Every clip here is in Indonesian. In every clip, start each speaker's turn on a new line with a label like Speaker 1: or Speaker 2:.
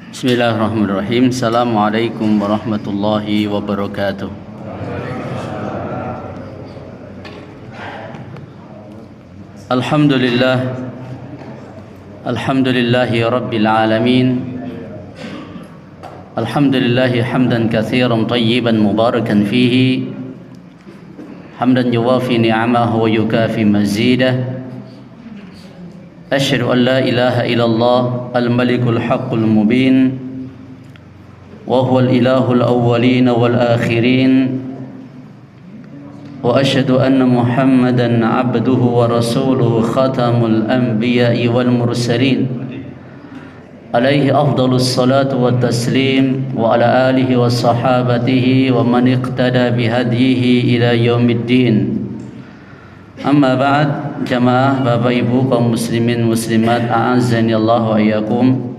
Speaker 1: Bismillahirrahmanirrahim. Assalamualaikum warahmatullahi wabarakatuh. Alhamdulillah. Alhamdulillahi rabbil alamin. Alhamdulillahi hamdan katsiran tayyiban mubarakan fihi. Hamdan yuwafi ni'amahu wa yukafi mazidah. أشهد أن لا إله إلا الله الملك الحق المبين وهو الإله الأولين والآخرين وأشهد أن محمدا عبده ورسوله ختم الأنبياء والمرسلين عليه أفضل الصلاة والتسليم وعلى آله وصحابته ومن اقتدى بهديه إلى يوم الدين. Amma ba'd, jamaah Bapak Ibu kaum muslimin muslimat a'azzani Allah wa iyyakum.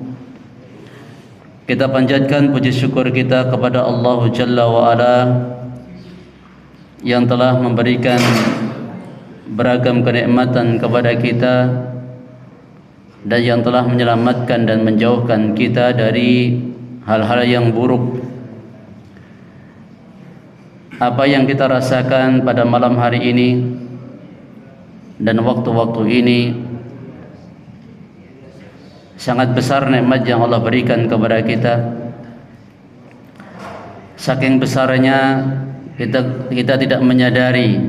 Speaker 1: Kita panjatkan puji syukur kita kepada Allah Jalla wa Ala yang telah memberikan beragam kenikmatan kepada kita dan yang telah menyelamatkan dan menjauhkan kita dari hal-hal yang buruk. Apa yang kita rasakan pada malam hari ini dan waktu-waktu ini sangat besar nikmat yang Allah berikan kepada kita. Saking besarnya kita tidak menyadari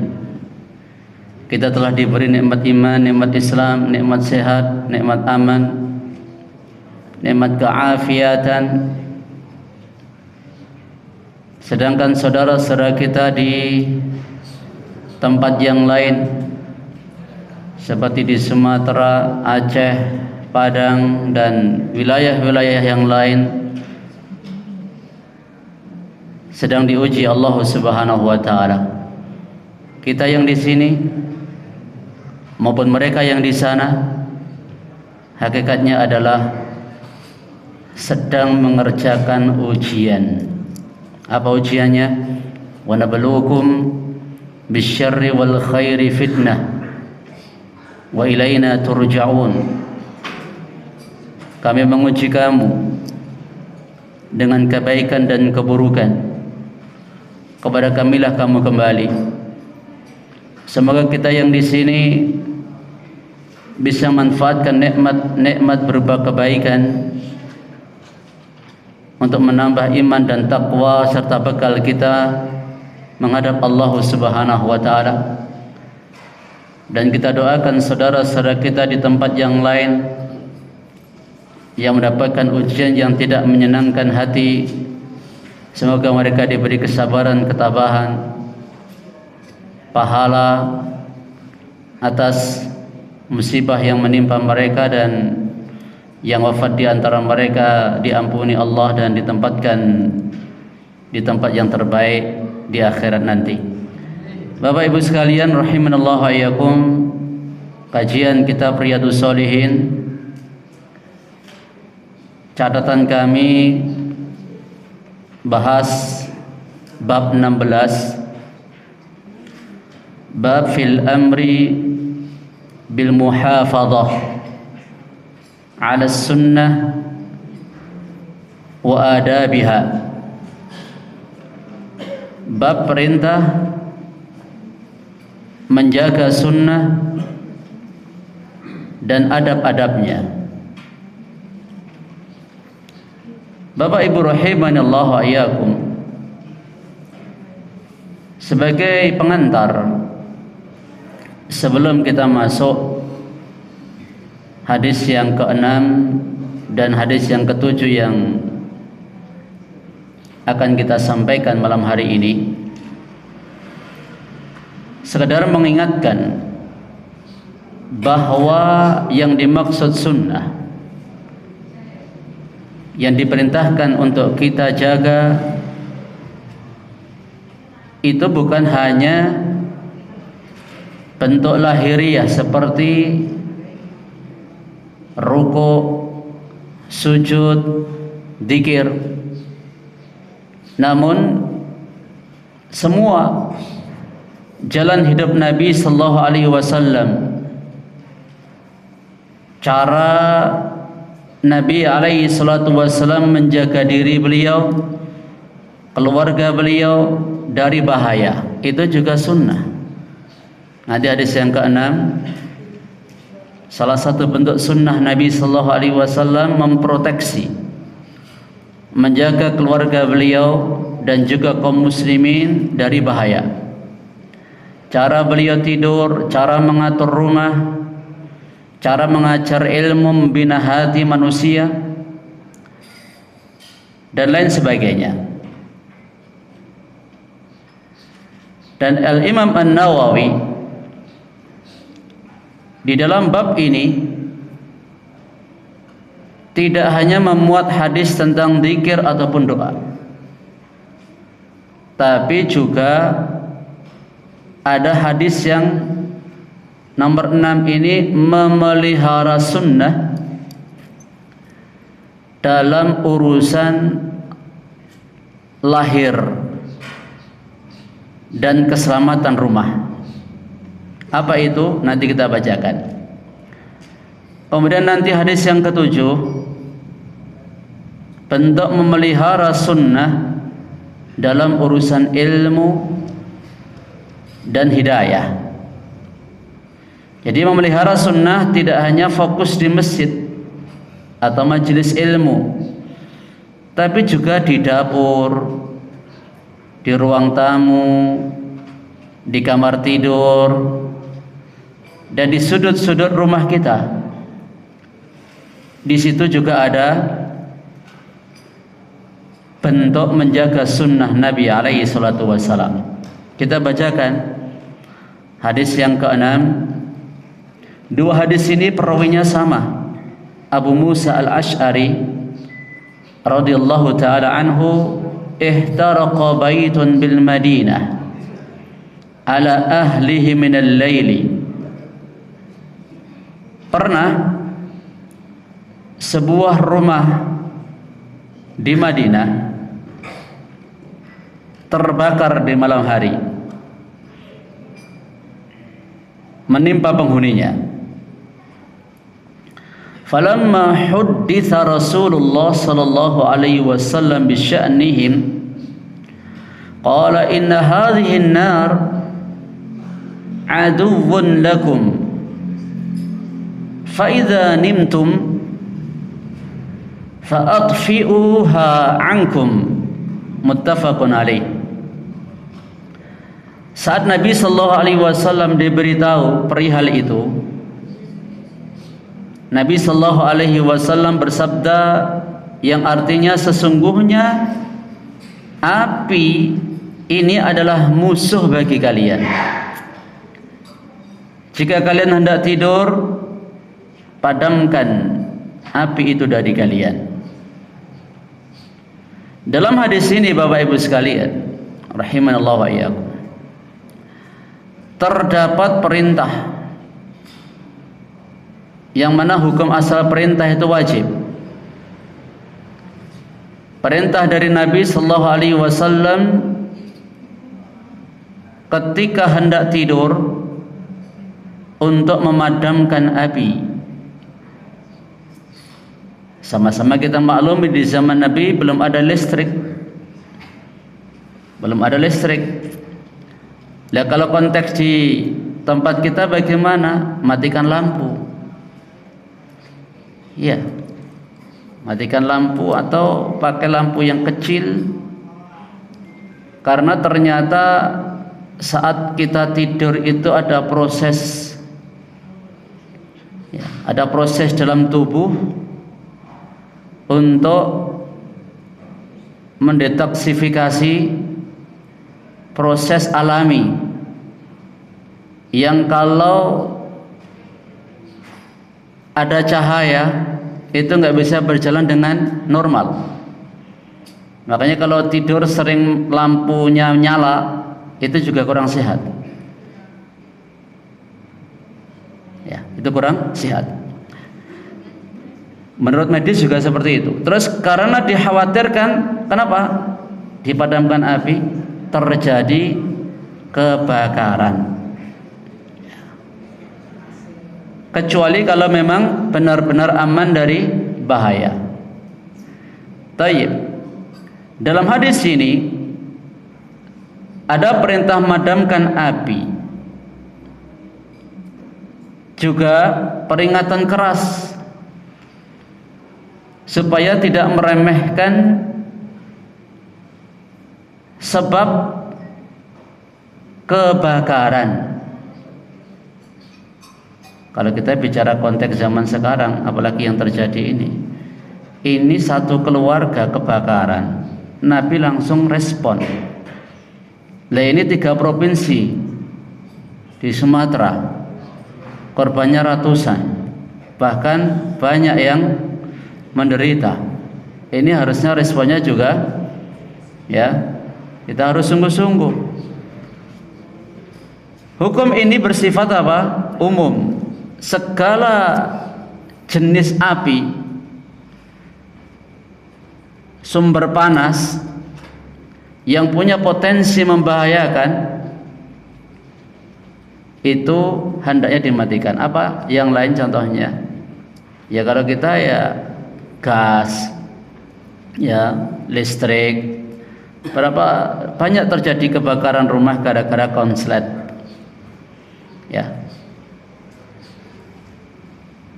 Speaker 1: kita telah diberi nikmat iman, nikmat Islam, nikmat sehat, nikmat aman, nikmat keafiatan. Sedangkan saudara-saudara kita di tempat yang lain seperti di Sumatera, Aceh, Padang dan wilayah-wilayah yang lain sedang diuji Allah Subhanahu wa taala. Kita yang di sini maupun mereka yang di sana hakikatnya adalah sedang mengerjakan ujian. Apa ujiannya? Wa nabluukum bisyarri wal khairi fitnah wa ilaina turja'un. Kami menguji kamu dengan kebaikan dan keburukan. Kepada kamilah kamu kembali. Semoga kita yang di sini bisa manfaatkan nikmat berupa kebaikan untuk menambah iman dan takwa serta bekal kita menghadap Allah Subhanahu wa taala. Dan kita doakan saudara-saudara kita di tempat yang lain yang mendapatkan ujian yang tidak menyenangkan hati, semoga mereka diberi kesabaran, ketabahan, pahala atas musibah yang menimpa mereka, dan yang wafat di antara mereka diampuni Allah dan ditempatkan di tempat yang terbaik di akhirat nanti. Bapak Ibu sekalian rahimanallahu wa iyyakum, kajian kitab Riyadhus Shalihin, catatan kami bahas bab 16, bab fil amri bil muhafadhah ala sunnah wa adabiha. Bab perintah menjaga sunnah dan adab-adabnya. Bapak Ibu rahimanallahu wa iyyakum, sebagai pengantar sebelum kita masuk hadis yang ke-6 dan hadis yang ke-7 yang akan kita sampaikan malam hari ini, sekedar mengingatkan bahwa yang dimaksud sunnah yang diperintahkan untuk kita jaga itu bukan hanya bentuk lahiriah seperti ruku, sujud, zikir, namun semua jalan hidup Nabi sallallahu alaihi wasallam, cara Nabi alaihi salatu wassalam menjaga diri beliau, keluarga beliau dari bahaya. Itu juga sunnah. Nanti hadis yang keenam, salah satu bentuk sunnah Nabi sallallahu alaihi wasallam memproteksi, menjaga keluarga beliau dan juga kaum muslimin dari bahaya. Cara beliau tidur, cara mengatur rumah, cara mengajar ilmu, membina hati manusia, dan lain sebagainya. Dan Al-Imam An-Nawawi di dalam bab ini tidak hanya memuat hadis tentang zikir ataupun doa, tapi juga ada hadis yang nomor 6 ini memelihara sunnah dalam urusan lahir dan keselamatan rumah. Apa itu? Nanti kita bacakan. Kemudian nanti hadis yang ketujuh, bentuk memelihara sunnah dalam urusan ilmu dan hidayah. Jadi memelihara sunnah tidak hanya fokus di masjid atau majelis ilmu, tapi juga di dapur, di ruang tamu, di kamar tidur, dan di sudut-sudut rumah kita. Di situ juga ada bentuk menjaga sunnah Nabi alaihi salatu wassalam. Kita bacakan hadis yang keenam. Dua hadis ini perawinya sama. Abu Musa al-Ash'ari radhiyallahu ta'ala anhu, ihtaraqa baitun bil Madinah ala ahlihi minal laili. Pernah sebuah rumah di Madinah terbakar di malam hari, menimpa penghuninya. Falamma hudditha Rasulullah sallallahu alaihi wasallam bi sya'nihim qala inna hadhihi an-nar aduwwun lakum fa idza nimtum fa atfi'uha 'ankum. Muttafaqun alaih. Saat Nabi sallallahu alaihi wasallam diberitahu perihal itu, Nabi sallallahu alaihi wasallam bersabda yang artinya sesungguhnya api ini adalah musuh bagi kalian. Jika kalian hendak tidur, padamkan api itu dari kalian. Dalam hadis ini Bapak Ibu sekalian, rahimanallah wa iyyakum, terdapat perintah yang mana hukum asal perintah itu wajib. Perintah dari Nabi sallallahu alaihi wasallam ketika hendak tidur untuk memadamkan api. Sama-sama kita maklumi di zaman Nabi belum ada listrik. Belum ada listrik. Lah kalau konteks di tempat kita bagaimana? Matikan lampu. Ya, matikan lampu atau pakai lampu yang kecil, karena ternyata saat kita tidur itu ada proses, ya, ada proses dalam tubuh untuk mendetoksifikasi proses alami yang kalau ada cahaya itu nggak bisa berjalan dengan normal. Makanya kalau tidur sering lampunya nyala itu juga kurang sehat. Ya, itu kurang sehat. Menurut medis juga seperti itu. Terus karena dikhawatirkan, kenapa dipadamkan api, terjadi kebakaran. Kecuali kalau memang benar-benar aman dari bahaya. Taib. Dalam hadis ini ada perintah memadamkan api, juga peringatan keras supaya tidak meremehkan sebab kebakaran. Kalau kita bicara konteks zaman sekarang, apalagi yang terjadi ini satu keluarga kebakaran, Nabi langsung respon. Lah ini 3 provinsi di Sumatera, korbannya ratusan, bahkan banyak yang menderita. Ini harusnya responnya juga, ya, kita harus sungguh-sungguh. Hukum ini bersifat apa? Umum. Segala jenis api, sumber panas yang punya potensi membahayakan itu hendaknya dimatikan. Apa yang lain contohnya? Ya kalau kita ya gas, ya listrik. Berapa banyak terjadi kebakaran rumah gara-gara konslet. Ya.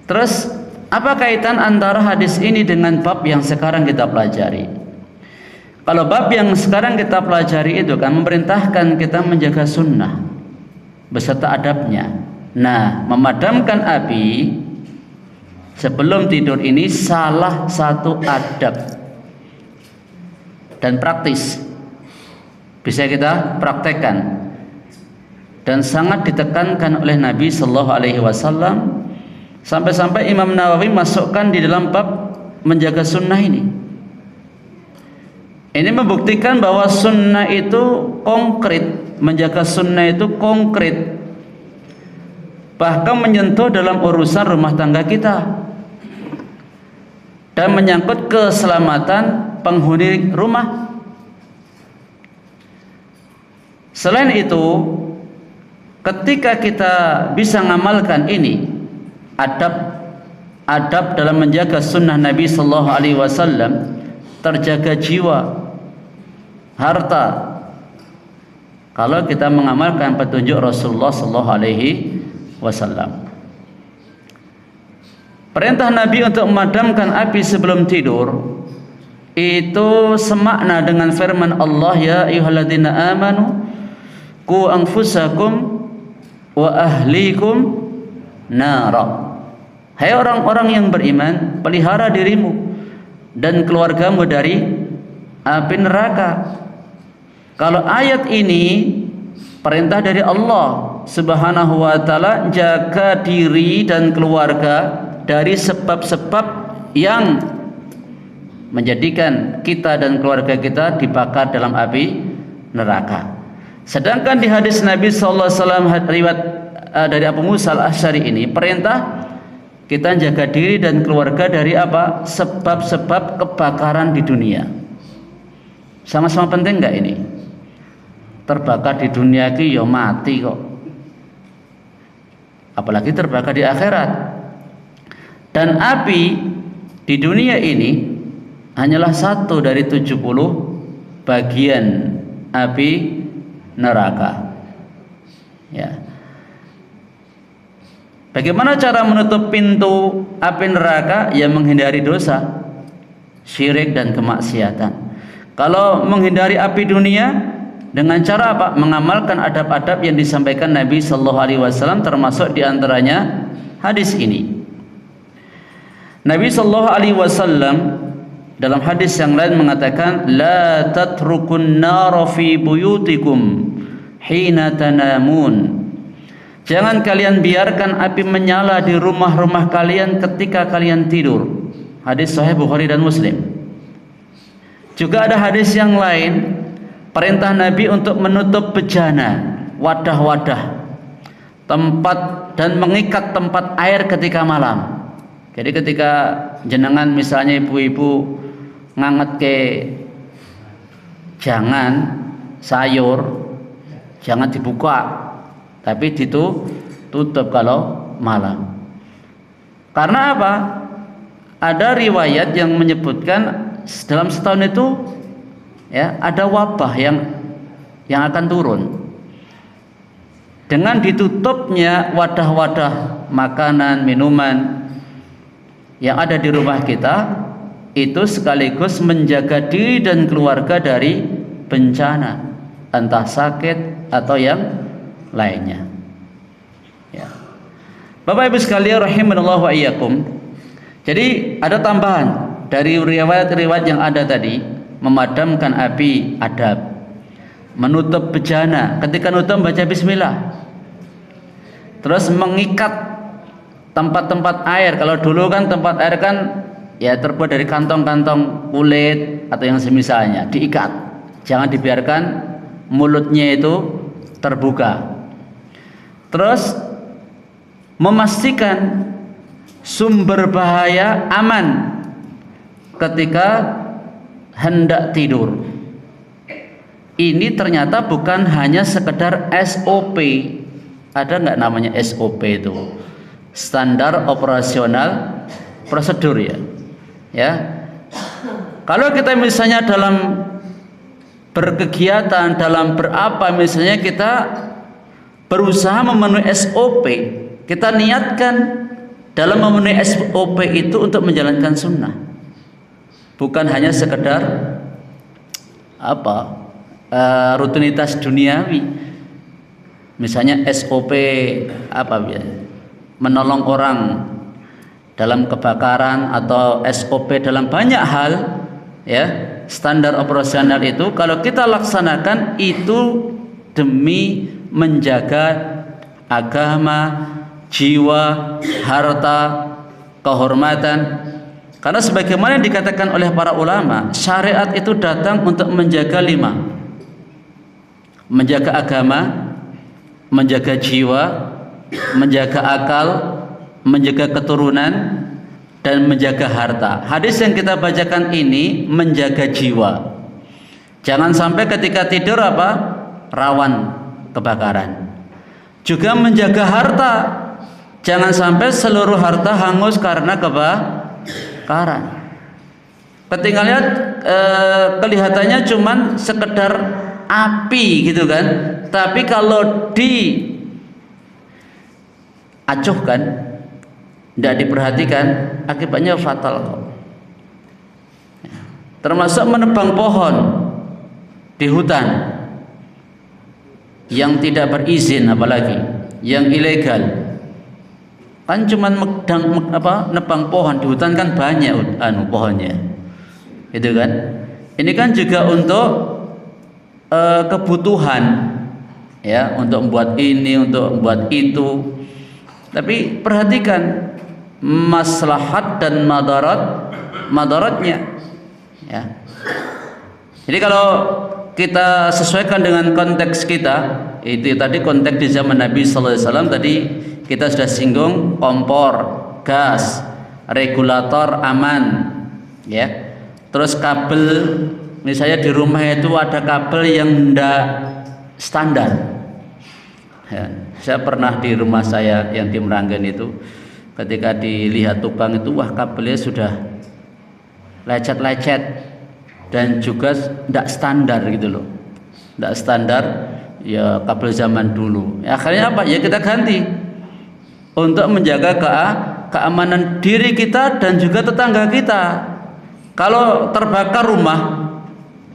Speaker 1: Terus apa kaitan antara hadis ini dengan bab yang sekarang kita pelajari? Kalau bab yang sekarang kita pelajari itu kan memerintahkan kita menjaga sunnah beserta adabnya. Nah, memadamkan api sebelum tidur ini salah satu adab dan praktis, bisa kita praktekkan dan sangat ditekankan oleh Nabi Sallallahu Alaihi Wasallam. Sampai-sampai Imam Nawawi masukkan di dalam bab menjaga sunnah ini. Ini membuktikan bahwa sunnah itu konkret, menjaga sunnah itu konkret, bahkan menyentuh dalam urusan rumah tangga kita dan menyangkut keselamatan penghuni rumah. Selain itu, ketika kita bisa mengamalkan ini, adab dalam menjaga sunnah Nabi Sallallahu Alaihi Wasallam, terjaga jiwa, harta. Kalau kita mengamalkan petunjuk Rasulullah Sallallahu Alaihi Wasallam, perintah Nabi untuk memadamkan api sebelum tidur itu semakna dengan firman Allah, ya ayyuhalladzina amanu qu anfusakum wa ahlikum nara. Hai orang-orang yang beriman, pelihara dirimu dan keluargamu dari api neraka. Kalau ayat ini perintah dari Allah Subhanahu wa taala, jaga diri dan keluarga dari sebab-sebab yang menjadikan kita dan keluarga kita dibakar dalam api neraka. Sedangkan di hadis Nabi sallallahu alaihi wasallam riwayat dari Abu Musa al-Asy'ari ini, perintah kita jaga diri dan keluarga dari apa? Sebab-sebab kebakaran di dunia. Sama-sama penting enggak ini? Terbakar di dunia ki ya mati kok. Apalagi terbakar di akhirat. Dan api di dunia ini hanyalah 1 dari 70 bagian api neraka. Ya. Bagaimana cara menutup pintu api neraka? Ya menghindari dosa, syirik dan kemaksiatan. Kalau menghindari api dunia dengan cara apa? Mengamalkan adab-adab yang disampaikan Nabi Sallallahu Alaihi Wasallam, termasuk diantaranya hadis ini. Nabi Sallallahu Alaihi Wasallam dalam hadis yang lain mengatakan, la tatrukun nara fi buyutikum hina tanamun. Jangan kalian biarkan api menyala di rumah-rumah kalian ketika kalian tidur. Hadis sahih Bukhari dan Muslim. Juga ada hadis yang lain, perintah Nabi untuk menutup bejana, wadah-wadah, tempat dan mengikat tempat air ketika malam. Jadi ketika jenengan misalnya ibu-ibu nganget ke jangan sayur, jangan dibuka, tapi ditutup kalau malam. Karena apa? ada riwayat yang menyebutkan dalam setahun itu ya ada wabah yang akan turun. Dengan ditutupnya wadah-wadah makanan, minuman yang ada di rumah kita, itu sekaligus menjaga diri dan keluarga dari bencana, entah sakit atau yang lainnya. Ya. Bapak Ibu sekalian rahimanallahu wa iyyakum. Jadi ada tambahan dari riwayat-riwayat yang ada tadi, memadamkan api adab, menutup bejana, ketika nutup baca bismillah. Terus mengikat tempat-tempat air. Kalau dulu kan tempat air kan ya terbuat dari kantong-kantong kulit atau yang semisalnya, diikat. Jangan dibiarkan mulutnya itu terbuka. Terus memastikan sumber bahaya aman ketika hendak tidur. Ini ternyata bukan hanya sekedar SOP. Ada nggak namanya SOP itu? Standar operasional prosedur ya. Ya. Kalau kita misalnya dalam berkegiatan, dalam berapa misalnya kita berusaha memenuhi SOP, kita niatkan dalam memenuhi SOP itu untuk menjalankan sunnah. Bukan hanya sekedar rutinitas duniawi. Misalnya SOP menolong orang dalam kebakaran atau SOP dalam banyak hal ya, standar operasional itu kalau kita laksanakan itu demi menjaga agama, jiwa, harta, kehormatan. Karena sebagaimana yang dikatakan oleh para ulama, syariat itu datang untuk menjaga 5. Menjaga agama, menjaga jiwa, menjaga akal, menjaga keturunan, dan menjaga harta. Hadis yang kita bacakan ini menjaga jiwa. Jangan sampai ketika tidur rawan kebakaran. Juga menjaga harta. Jangan sampai seluruh harta hangus karena kebakaran. Ketika lihat kelihatannya cuman sekedar api gitu kan, tapi kalau diacuhkan, tidak diperhatikan, akibatnya fatal kok. Termasuk menebang pohon di hutan yang tidak berizin, apalagi yang ilegal. Kan cuman nebang pohon di hutan kan banyak pohonnya, gitu kan? Ini kan juga untuk kebutuhan, ya, untuk membuat ini, untuk membuat itu. Tapi perhatikan maslahat dan madaratnya, ya. Jadi kalau kita sesuaikan dengan konteks kita, itu tadi konteks di zaman Nabi Sallallahu Alaihi Wasallam tadi kita sudah singgung kompor, gas, regulator aman, ya. Terus kabel, misalnya di rumah itu ada kabel yang tidak standar. Ya, saya pernah di rumah saya yang di Meranggen itu, ketika dilihat tukang itu, wah kabelnya sudah lecet-lecet dan juga tidak standar gitu loh, tidak standar ya kabel zaman dulu. Ya, akhirnya apa? Ya kita ganti untuk menjaga keamanan diri kita dan juga tetangga kita. Kalau terbakar rumah,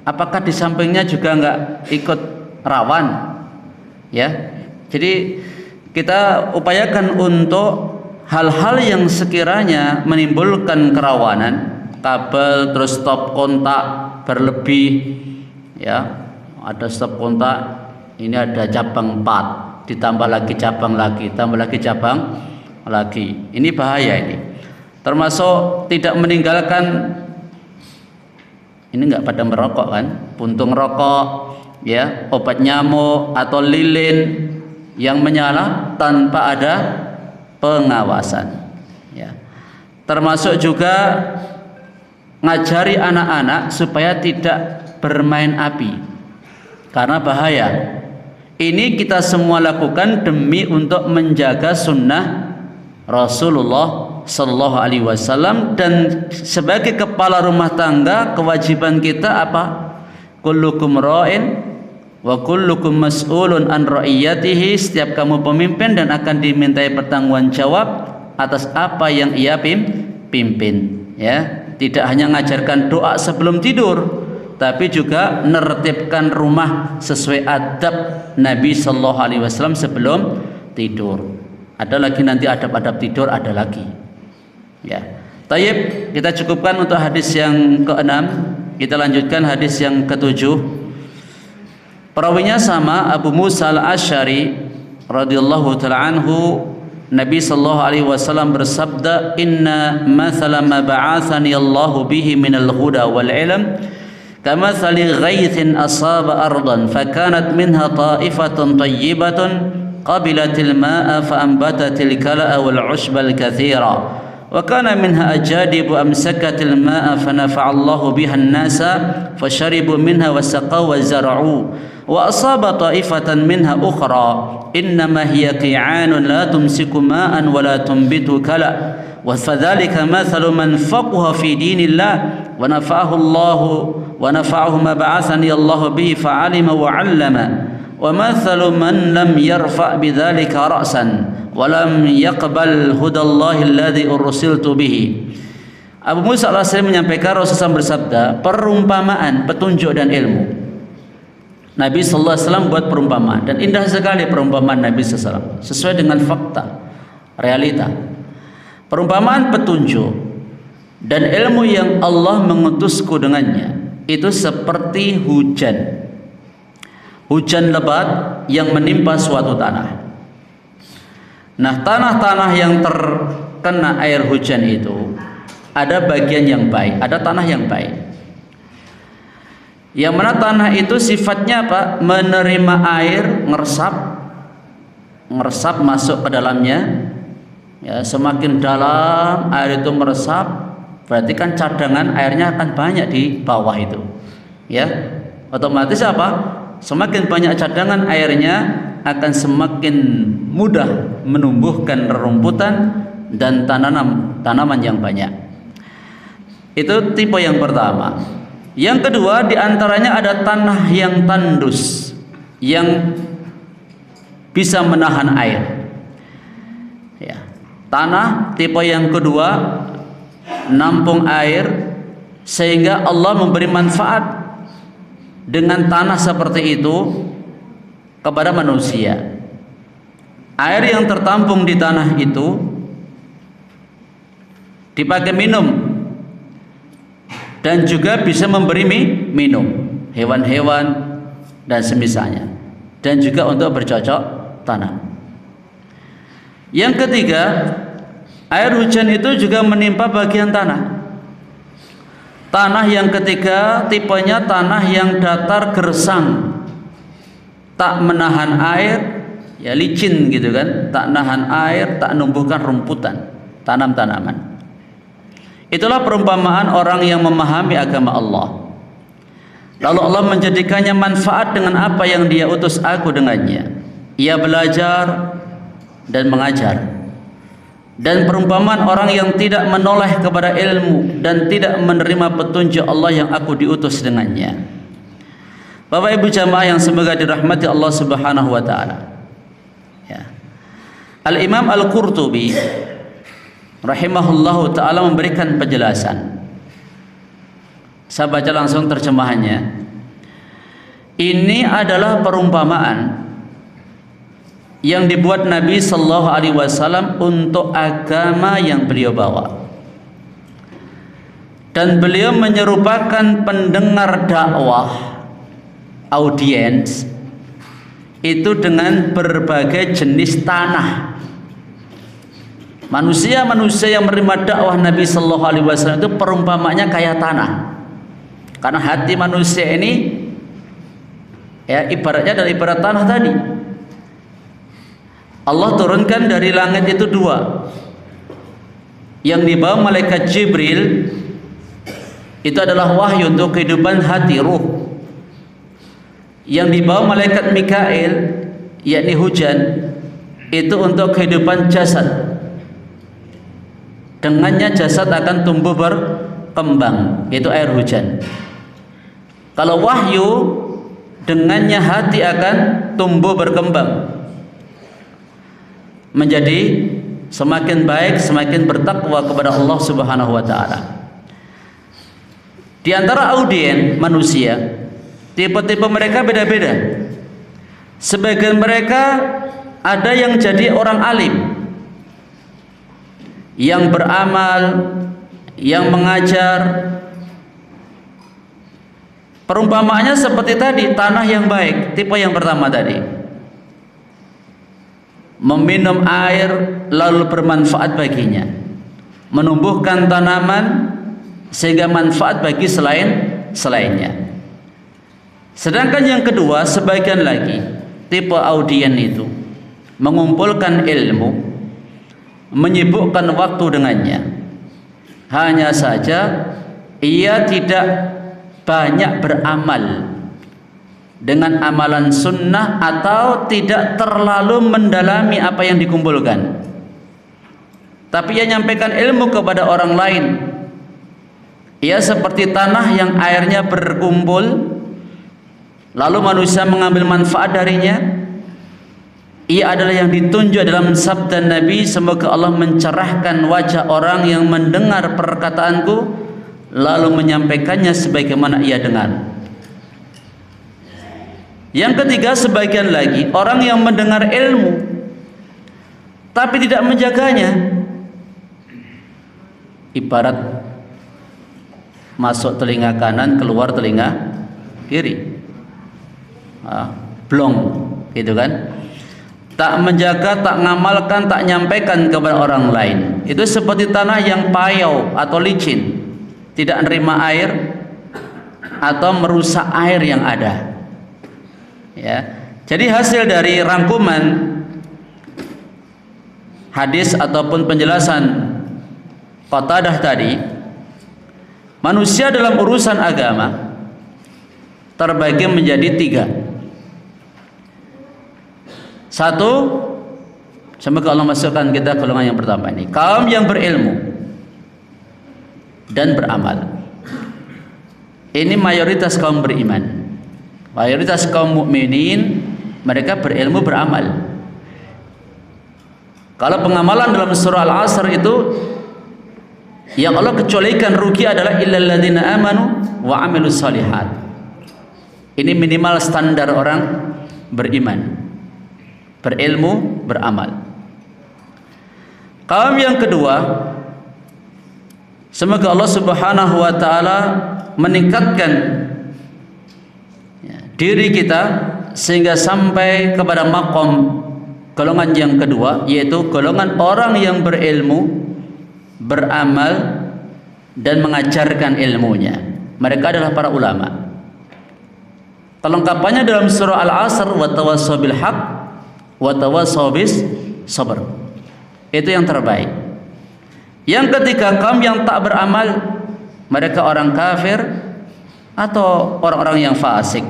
Speaker 1: apakah di sampingnya juga nggak ikut rawan? Ya, jadi kita upayakan untuk hal-hal yang sekiranya menimbulkan kerawanan, kabel, terus stop kontak berlebih, ya, ada stop kontak, ini ada cabang 4, ditambah lagi cabang lagi, tambah lagi cabang lagi, ini bahaya ini. Termasuk tidak meninggalkan, ini nggak pada merokok kan, puntung rokok, ya, obat nyamuk atau lilin yang menyala tanpa ada pengawasan, ya. Termasuk juga ngajari anak-anak supaya tidak bermain api karena bahaya. Ini kita semua lakukan demi untuk menjaga sunnah Rasulullah sallallahu alaihi wasallam. Dan sebagai kepala rumah tangga kewajiban kita apa? Kullukum ra'in wa kullukum mas'ulun an ra'iyatihi. Setiap kamu pemimpin dan akan dimintai pertanggungan jawab atas apa yang ia pimpin, ya. Tidak hanya mengajarkan doa sebelum tidur, tapi juga nertibkan rumah sesuai adab Nabi sallallahu alaihi wasallam sebelum tidur. Ada lagi nanti adab-adab tidur, ada lagi. Ya. Tayyib, kita cukupkan untuk hadis yang ke-6. Kita lanjutkan hadis yang ke-7. Perawinya sama, Abu Musa al-Asy'ari radhiyallahu ta'ala anhu. Nabi sallallahu alaihi wasallam bersabda, "Inna mathala ma ba'athani Allahu bihi minal huda wal ilm kamathali ghaithin asaba ardan fakanat minha ta'ifatun tayyibatun qabilatil ma'a faanbatatil kala'a wal 'ushbal katsira wa kana minha ajadibu amsakatil ma'a fanafa'a Allahu biha an-nasa fasharibu minha wasaqaw wa zar'u wa asaba ta'ifatan minha ukhra innama hiya qi'anun la tumsiku ma'an wa la tumbitu kala wa fadzalika mathalu man faqaha fi dinillah wa nafa'ahu Allah wa nafa'ahu ma ba'athani Allah bihi fa'alima wa 'allama wa mathalu man lam yarfa' bidzalika ra'san wa lam yaqbal hudallahi alladhi ursiltu bihi." Abu Musa al-Asy'ari menyampaikan, Rasulullah bersabda, perumpamaan, petunjuk dan ilmu. Nabi sallallahu alaihi wasallam buat perumpamaan, dan indah sekali perumpamaan Nabi sallallahu alaihi wasallam, sesuai dengan fakta, realita. Perumpamaan, petunjuk dan ilmu yang Allah mengutusku dengannya itu seperti hujan. Hujan lebat yang menimpa suatu tanah. Nah, tanah-tanah yang terkena air hujan itu ada bagian yang baik, ada tanah yang baik. Yang mana tanah itu sifatnya apa? Menerima air, ngeresap masuk ke dalamnya. Ya, semakin dalam air itu meresap, berarti kan cadangan airnya akan banyak di bawah itu. Ya, otomatis apa? Semakin banyak cadangan airnya, akan semakin mudah menumbuhkan rerumputan dan tanaman yang banyak. Itu tipe yang pertama. Yang kedua, diantaranya ada tanah yang tandus, yang bisa menahan air. Ya. Tanah tipe yang kedua nampung air, sehingga Allah memberi manfaat dengan tanah seperti itu kepada manusia. Air yang tertampung di tanah itu dipakai minum, dan juga bisa memberi minum hewan-hewan dan semisalnya, dan juga untuk bercocok tanam. Yang ketiga, air hujan itu juga menimpa bagian tanah. Tanah yang ketiga tipenya tanah yang datar gersang, tak menahan air, ya licin gitu kan, tak nahan air, tak numbuhkan rumputan, tanam-tanaman. Itulah perumpamaan orang yang memahami agama Allah, lalu Allah menjadikannya manfaat dengan apa yang Dia utus aku dengannya. Ia belajar dan mengajar. Dan perumpamaan orang yang tidak menoleh kepada ilmu dan tidak menerima petunjuk Allah yang aku diutus dengannya. Bapak Ibu jamaah yang semoga dirahmati Allah Subhanahu wa taala. Ya. Al-Imam Al-Qurtubi rahimahullahu ta'ala memberikan penjelasan. Saya baca langsung terjemahannya. Ini adalah perumpamaan yang dibuat Nabi sallallahu alaihi wasallam untuk agama yang beliau bawa. Dan beliau menyerupakan pendengar dakwah, audiens itu dengan berbagai jenis tanah. Manusia-manusia yang menerima dakwah Nabi sallallahu alaihi wasallam itu perumpamanya kayak tanah. Karena hati manusia ini ya ibaratnya dari ibarat tanah tadi. Allah turunkan dari langit itu dua. Yang dibawa malaikat Jibril itu adalah wahyu untuk kehidupan hati, ruh. Yang dibawa malaikat Mikail yakni hujan itu untuk kehidupan jasad. dengannya jasad akan tumbuh berkembang, yaitu air hujan. Kalau wahyu, dengannya hati akan tumbuh berkembang menjadi semakin baik, semakin bertakwa kepada Allah Subhanahu wa taala. Di antara audien manusia, tipe-tipe mereka beda-beda. Sebagian mereka ada yang jadi orang alim, yang beramal, yang mengajar. Perumpamaannya seperti tadi, tanah yang baik, tipe yang pertama tadi. Meminum air lalu bermanfaat baginya, menumbuhkan tanaman sehingga manfaat bagi selainnya. Sedangkan yang kedua, sebagian lagi tipe audien itu mengumpulkan ilmu, menyibukkan waktu dengannya. Hanya saja ia tidak banyak beramal dengan amalan sunnah atau tidak terlalu mendalami apa yang dikumpulkan. Tapi ia nyampaikan ilmu kepada orang lain. Ia seperti tanah yang airnya berkumpul, lalu manusia mengambil manfaat darinya. Ia adalah yang ditunjuk dalam sabda Nabi, semoga Allah mencerahkan wajah orang yang mendengar perkataanku lalu menyampaikannya sebagaimana ia dengar. Yang ketiga, sebagian lagi orang yang mendengar ilmu tapi tidak menjaganya. Ibarat masuk telinga kanan, keluar telinga kiri, blong gitu kan. Tak menjaga, tak ngamalkan, tak nyampaikan kepada orang lain. Itu seperti tanah yang payau atau licin, tidak menerima air atau merusak air yang ada. Ya. Jadi hasil dari rangkuman hadis ataupun penjelasan Qatadah tadi, manusia dalam urusan agama terbagi menjadi 3. Satu, semoga Allah masukkan kita golongan yang pertama ini, kaum yang berilmu dan beramal. Ini mayoritas kaum beriman. Mayoritas kaum mukminin, mereka berilmu, beramal. Kalau pengamalan dalam surah Al-Asr itu yang Allah kecualikan rugi adalah illal ladzina amanu wa amilus shalihat. Ini minimal standar orang beriman. Berilmu, beramal. Kaum yang kedua, semoga Allah Subhanahu wa taala meningkatkan diri kita sehingga sampai kepada maqam golongan yang kedua, yaitu golongan orang yang berilmu, beramal dan mengajarkan ilmunya. Mereka adalah para ulama. Kelengkapannya dalam surah Al-Asr, wa tawassaw bil haqq wa tawassaw bis sabr. Itu yang terbaik. Yang ketiga, kaum yang tak beramal, mereka orang kafir atau orang-orang yang fasik.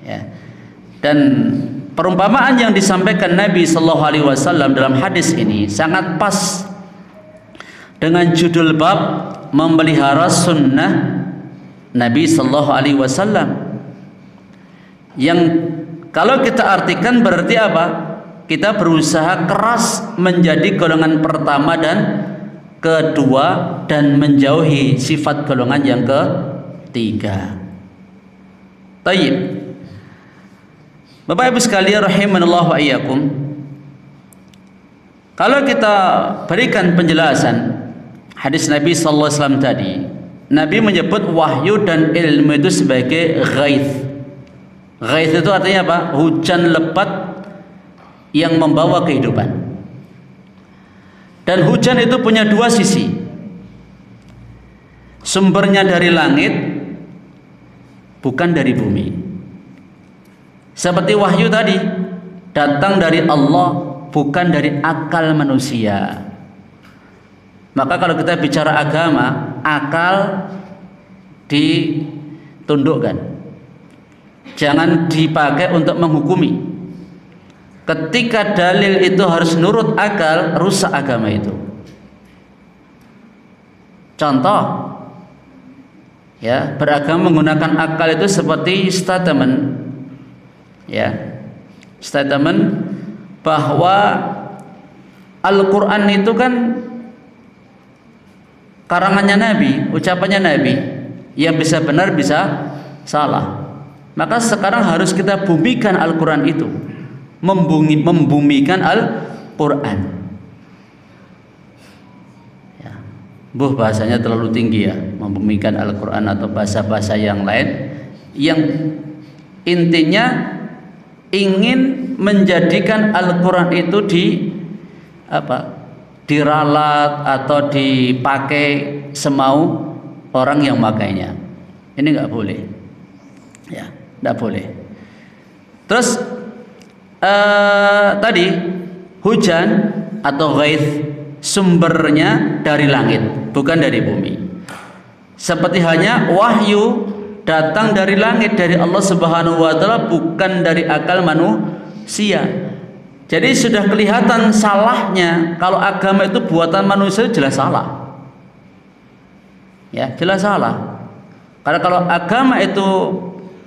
Speaker 1: Ya. Dan perumpamaan yang disampaikan Nabi sallallahu alaihi wasallam dalam hadis ini sangat pas dengan judul bab memelihara sunnah Nabi sallallahu alaihi wasallam. Yang kalau kita artikan berarti apa? Kita berusaha keras menjadi golongan pertama dan kedua dan menjauhi sifat golongan yang ketiga. Tayyib. Bapak Ibu sekalian rahimanallahu wa iyyakum. Kalau kita berikan penjelasan hadis Nabi sallallahu alaihi wasallam tadi, Nabi menyebut wahyu dan ilmu itu sebagai ghaith. Ghaith itu artinya apa? Hujan lebat yang membawa kehidupan. Dan hujan itu punya dua sisi. Sumbernya dari langit, bukan dari bumi. Seperti wahyu tadi, datang dari Allah, bukan dari akal manusia. Maka kalau kita bicara agama, akal ditundukkan. Jangan dipakai untuk menghukumi. Ketika dalil itu harus nurut akal, rusak agama itu. Contoh, ya, beragama menggunakan akal itu seperti statement, ya, statement bahwa Al-Quran itu kan karangannya Nabi, ucapannya Nabi, yang bisa benar bisa salah. Maka sekarang harus kita bumikan Al-Quran itu, membumikan Al-Quran. Bahasanya terlalu tinggi ya, membumikan Al-Quran atau bahasa-bahasa yang lain, yang intinya ingin menjadikan Al-Quran itu diralat atau dipakai semau orang yang makainya. Ini nggak boleh, ya, nggak boleh. Terus tadi hujan atau ghaith sumbernya dari langit, bukan dari bumi. Seperti halnya wahyu datang dari langit, dari Allah Subhanahu wa taala, bukan dari akal manusia. Jadi sudah kelihatan salahnya kalau agama itu buatan manusia, jelas salah. Ya, jelas salah. Karena kalau agama itu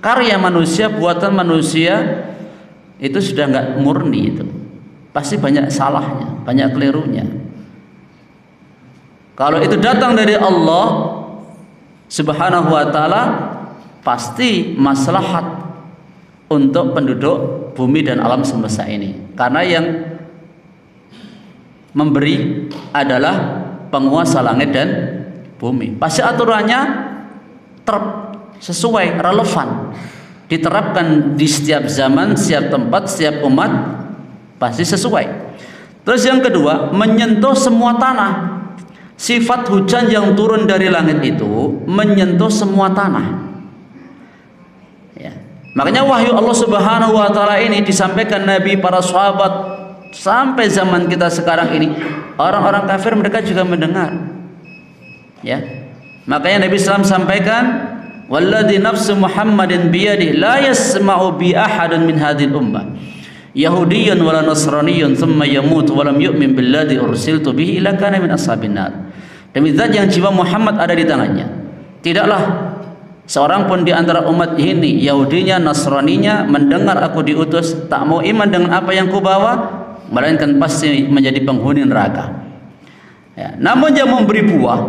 Speaker 1: karya manusia, buatan manusia, itu sudah nggak murni itu. Pasti banyak salahnya, banyak kelirunya. Kalau itu datang dari Allah Subhanahu wa taala, pasti maslahat untuk penduduk bumi dan alam semesta ini. Karena yang memberi adalah penguasa langit dan bumi. Pasti aturannya sesuai, relevan, diterapkan di setiap zaman, setiap tempat, setiap umat, pasti sesuai. Terus yang kedua, menyentuh semua tanah. Sifat hujan yang turun dari langit itu menyentuh semua tanah, ya. Makanya wahyu Allah Subhanahu wa taala ini disampaikan Nabi, para sahabat, sampai zaman kita sekarang ini orang-orang kafir mereka juga mendengar, ya. Makanya Nabi SAW sampaikan, walladzi nafsu Muhammadin biyadihi la yasma'u bi ahadin min hadhil ummah yahudiyyun wala nasraniyyun thumma yamut wa lam yu'min billadzi ursiltu bihi illa kana min ashabin nar. Demi zat yang jiwa Muhammad ada di tangannya, tidaklah seorang pun di antara umat ini, Yahudinya, Nasraninya, mendengar aku diutus, tak mau iman dengan apa yang kubawa, melainkan pasti menjadi penghuni neraka, ya. Namun yang memberi buah,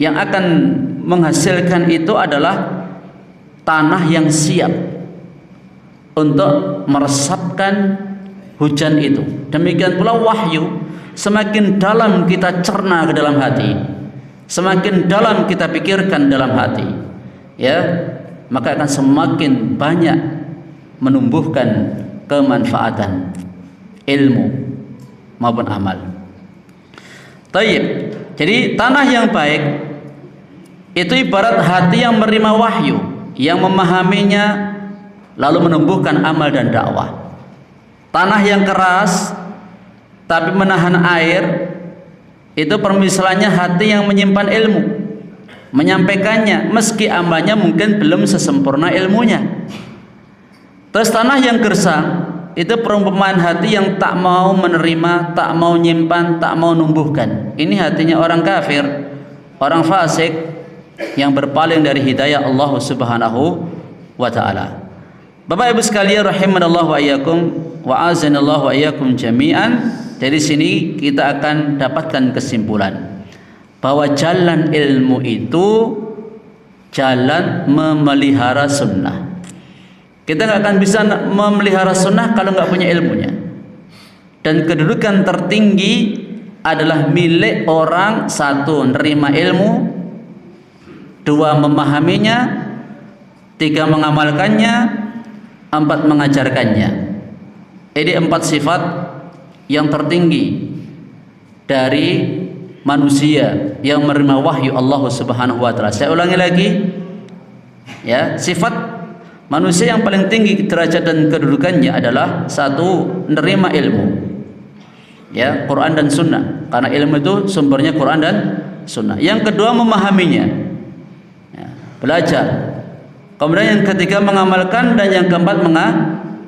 Speaker 1: yang akan menghasilkan itu adalah tanah yang siap untuk meresapkan hujan itu. Demikian pula wahyu, semakin dalam kita cerna ke dalam hati, semakin dalam kita pikirkan dalam hati, ya, maka akan semakin banyak menumbuhkan kemanfaatan ilmu maupun amal. Tayyib. Jadi tanah yang baik itu ibarat hati yang menerima wahyu, yang memahaminya, lalu menumbuhkan amal dan dakwah. Tanah yang keras tapi menahan air, itu permisalannya hati yang menyimpan ilmu, menyampaikannya meski amalnya mungkin belum sesempurna ilmunya. Terus tanah yang gersang itu perumpamaan hati yang tak mau menerima, tak mau nyimpan, tak mau numbuhkan. Ini hatinya orang kafir, orang fasik yang berpaling dari hidayah Allah Subhanahu wa taala. Bapak Ibu sekalian rahimanallahu wa iyyakum wa azanallahu wa iyyakum jami'an. Dari sini kita akan dapatkan kesimpulan bahwa jalan ilmu itu jalan memelihara sunnah. Kita nggak akan bisa memelihara sunnah kalau nggak punya ilmunya. Dan kedudukan tertinggi adalah milik orang, satu, nerima ilmu, dua, memahaminya, tiga, mengamalkannya, empat, mengajarkannya. Ini empat sifat yang tertinggi dari manusia yang menerima wahyu Allah Subhanahu wa taala. Saya ulangi lagi, ya, sifat manusia yang paling tinggi derajat dan kedudukannya adalah satu, menerima ilmu, ya, Quran dan Sunnah, karena ilmu itu sumbernya Quran dan Sunnah. Yang kedua, memahaminya, ya, belajar. Kemudian yang ketiga, mengamalkan, dan yang keempat,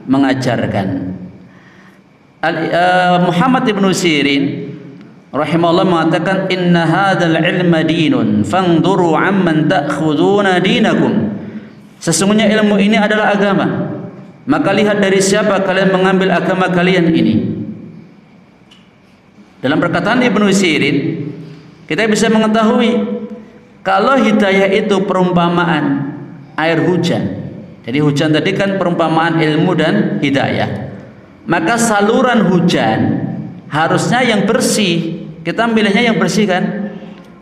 Speaker 1: mengajarkan. Muhammad ibn Sirin rahimahullah mengatakan, inna hadzal ilma dinun fanzuru amman ta'khuduna dinakum. Sesungguhnya ilmu ini adalah agama, maka lihat dari siapa kalian mengambil agama kalian ini. Dalam perkataan Ibnu Sirin kita bisa mengetahui kalau hidayah itu perumpamaan air hujan. Jadi hujan tadi kan perumpamaan ilmu dan hidayah. Maka saluran hujan harusnya yang bersih. Kita milihnya yang bersih kan?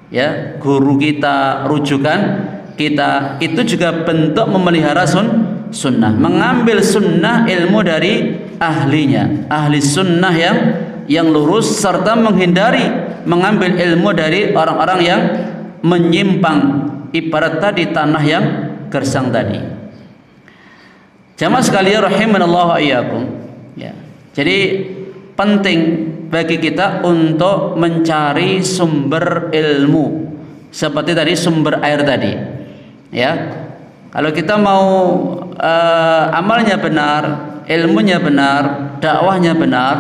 Speaker 1: Ya, guru kita, rujukan kita, itu juga bentuk memelihara sunnah, mengambil sunnah ilmu dari ahlinya, ahli sunnah yang lurus, serta menghindari mengambil ilmu dari orang-orang yang menyimpang, ibarat tadi tanah yang gersang tadi. Jamaah sekalian rahimanallahu wa iyyakum, ya. Jadi penting bagi kita untuk mencari sumber ilmu seperti tadi sumber air tadi, ya. Kalau kita mau amalnya benar, ilmunya benar, dakwahnya benar,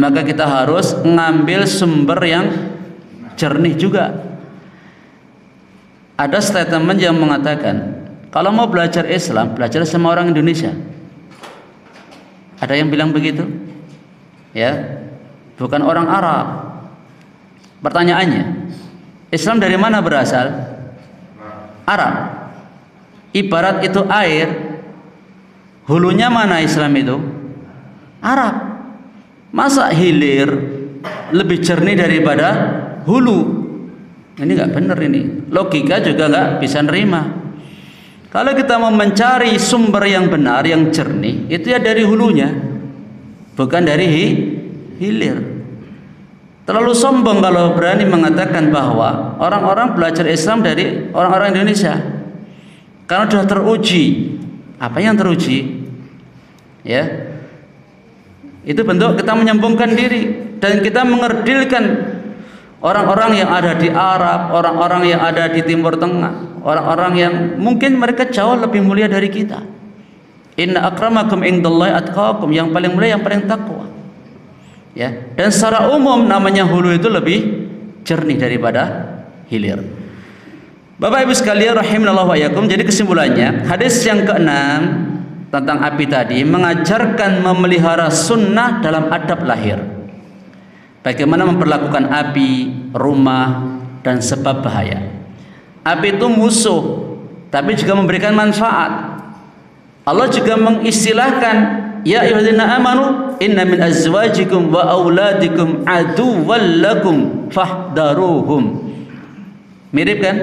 Speaker 1: maka kita harus mengambil sumber yang jernih juga. Ada statement yang mengatakan, kalau mau belajar Islam, belajar sama orang Indonesia. Ada yang bilang begitu, ya, bukan orang Arab. Pertanyaannya, Islam dari mana berasal? Arab. Ibarat itu air, hulunya mana Islam itu? Arab. Masa hilir lebih jernih daripada hulu? Ini nggak benar, ini logika juga nggak bisa nerima. Kalau kita mau mencari sumber yang benar, yang jernih, itu ya dari hulunya, bukan dari hilir. Terlalu sombong kalau berani mengatakan bahwa orang-orang belajar Islam dari orang-orang Indonesia, karena sudah teruji. Apa yang teruji? Ya, itu bentuk kita menyombongkan diri dan kita mengerdilkan orang-orang yang ada di Arab, orang-orang yang ada di Timur Tengah, orang-orang yang mungkin mereka jauh lebih mulia dari kita. Inna akramakum indallahi atqakum, yang paling mulia yang paling takwa. Ya, dan secara umum namanya hulu itu lebih jernih daripada hilir. Bapak Ibu sekalian rahimanallahu wa iyyakum, jadi kesimpulannya hadis yang ke-6 tentang api tadi mengajarkan memelihara sunnah dalam adab lahir. Bagaimana memperlakukan api, rumah, dan sebab bahaya. Api itu musuh, tapi juga memberikan manfaat. Allah juga mengistilahkan, ya ayyuhalladzina amanu inna min azwajikum wa auladikum aduwwan lakum fahdharuhum. Mirip kan?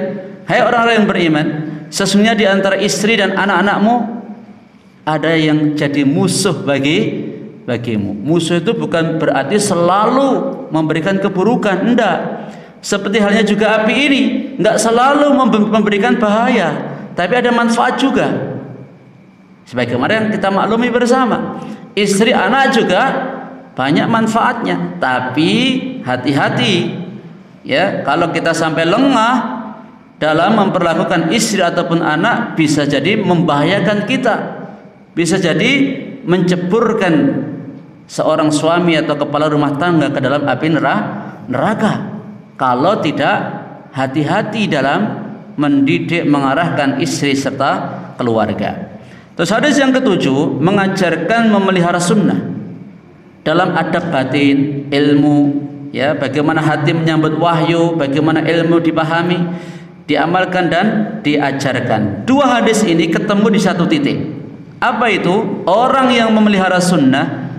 Speaker 1: Hai orang-orang yang beriman, sesungguhnya di antara istri dan anak-anakmu ada yang jadi musuh bagimu. Musuh itu bukan berarti selalu memberikan keburukan, enggak. Seperti halnya juga api ini, enggak selalu memberikan bahaya, tapi ada manfaat juga. Sebagaimana yang kita maklumi bersama, istri anak juga banyak manfaatnya, tapi hati-hati ya, kalau kita sampai lengah dalam memperlakukan istri ataupun anak, bisa jadi membahayakan kita, bisa jadi menceburkan seorang suami atau kepala rumah tangga ke dalam api neraka kalau tidak hati-hati dalam mendidik, mengarahkan istri serta keluarga. Terus hadis yang ke-7 mengajarkan memelihara sunnah dalam adab batin, ilmu, ya, bagaimana hati menyambut wahyu, bagaimana ilmu dipahami, diamalkan dan diajarkan. Dua hadis ini ketemu di satu titik. Apa itu? Orang yang memelihara sunnah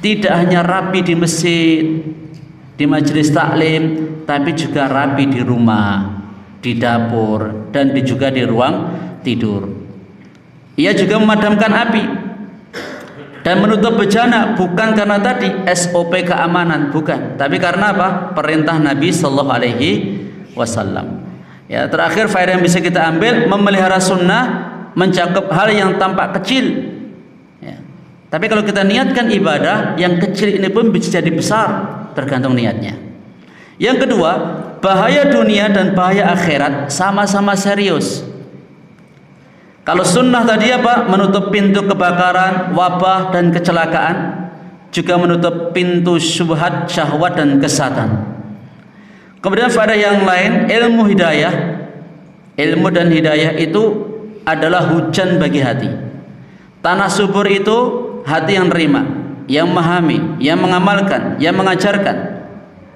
Speaker 1: tidak hanya rapi di masjid, di majelis taklim, tapi juga rapi di rumah, di dapur, dan juga di ruang tidur. Ia juga memadamkan api dan menutup bejana, bukan karena tadi SOP keamanan, bukan, tapi karena apa? Perintah Nabi Sallallahu Alaihi Wasallam. Ya, terakhir faedah yang bisa kita ambil, memelihara sunnah mencakup hal yang tampak kecil. Ya. Tapi kalau kita niatkan ibadah, yang kecil ini pun bisa jadi besar, tergantung niatnya. Yang kedua, bahaya dunia dan bahaya akhirat sama-sama serius. Kalau sunnah tadi apa? Menutup pintu kebakaran, wabah dan kecelakaan, juga menutup pintu syubhat, syahwat dan kesesatan. Kemudian faedah yang lain, ilmu hidayah, ilmu dan hidayah itu adalah hujan bagi hati. Tanah subur itu hati yang terima, yang memahami, yang mengamalkan, yang mengajarkan.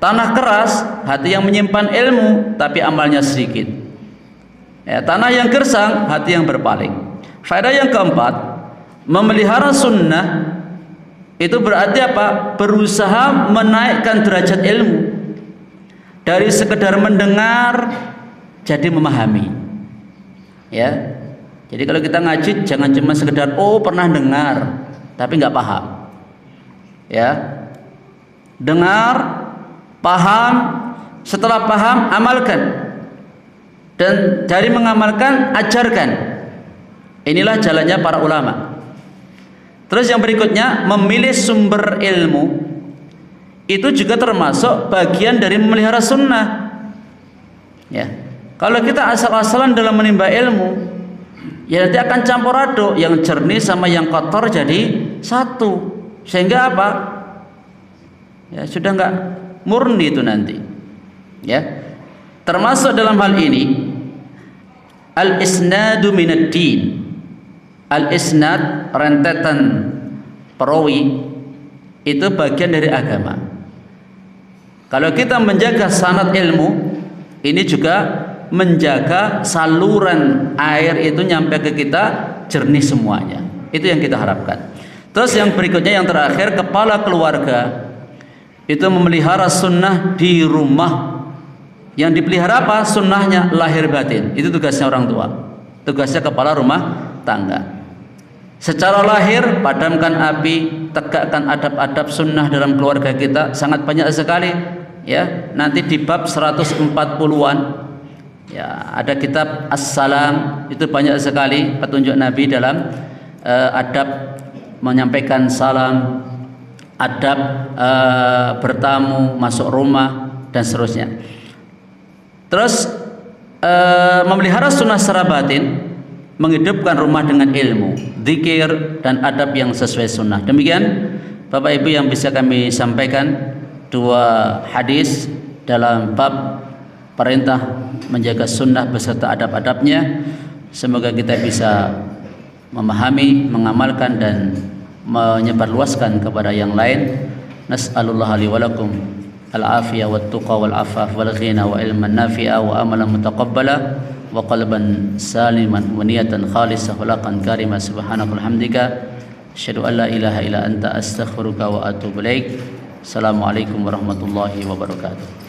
Speaker 1: Tanah keras, hati yang menyimpan ilmu tapi amalnya sedikit. Ya, tanah yang gersang, hati yang berpaling. Faedah yang keempat, memelihara sunnah itu berarti apa? Berusaha menaikkan derajat ilmu dari sekedar mendengar jadi memahami. Ya, jadi kalau kita ngaji jangan cuma sekedar pernah dengar tapi nggak paham. Ya, dengar, paham, setelah paham amalkan, dan dari mengamalkan ajarkan. Inilah jalannya para ulama. Terus yang berikutnya, memilih sumber ilmu itu juga termasuk bagian dari memelihara sunnah. Ya, kalau kita asal-asalan dalam menimba ilmu, ya nanti akan campur aduk, yang jernih sama yang kotor jadi satu, sehingga apa? Ya sudah nggak murni itu nanti. Ya, termasuk dalam hal ini al-isnadu minad din. Al-isnad, rentetan perawi, itu bagian dari agama. Kalau kita menjaga sanad ilmu, ini juga menjaga saluran air itu nyampe ke kita jernih semuanya. Itu yang kita harapkan. Terus yang berikutnya, yang terakhir, kepala keluarga itu memelihara sunnah di rumah. Yang dipelihara apa? Sunnahnya lahir batin. Itu tugasnya orang tua, tugasnya kepala rumah tangga. Secara lahir, padamkan api, tegakkan adab-adab sunnah dalam keluarga kita. Sangat banyak sekali. Ya, nanti di bab 140-an ya ada kitab As-Salam, itu banyak sekali petunjuk Nabi dalam adab menyampaikan salam, adab bertamu, masuk rumah, dan seterusnya. Terus memelihara sunnah secara batin, menghidupkan rumah dengan ilmu, zikir, dan adab yang sesuai sunnah. Demikian Bapak Ibu yang bisa kami sampaikan, dua hadis dalam bab perintah menjaga sunnah beserta adab-adabnya. Semoga kita bisa memahami, mengamalkan, dan menyebarluaskan kepada yang lain. Nas'alullah li wa lakum al-afiyah wa tuqa wal afaf wal ghina wa ilman nafi'a wa amalan mutaqabbala wa qalban saliman wa niyatan khalisah wa laqan karimah. Subhanakal hamdika asyhadu an la ilaha illa anta astaghfiruka wa atubu ilaik. Assalamualaikum warahmatullahi wabarakatuh.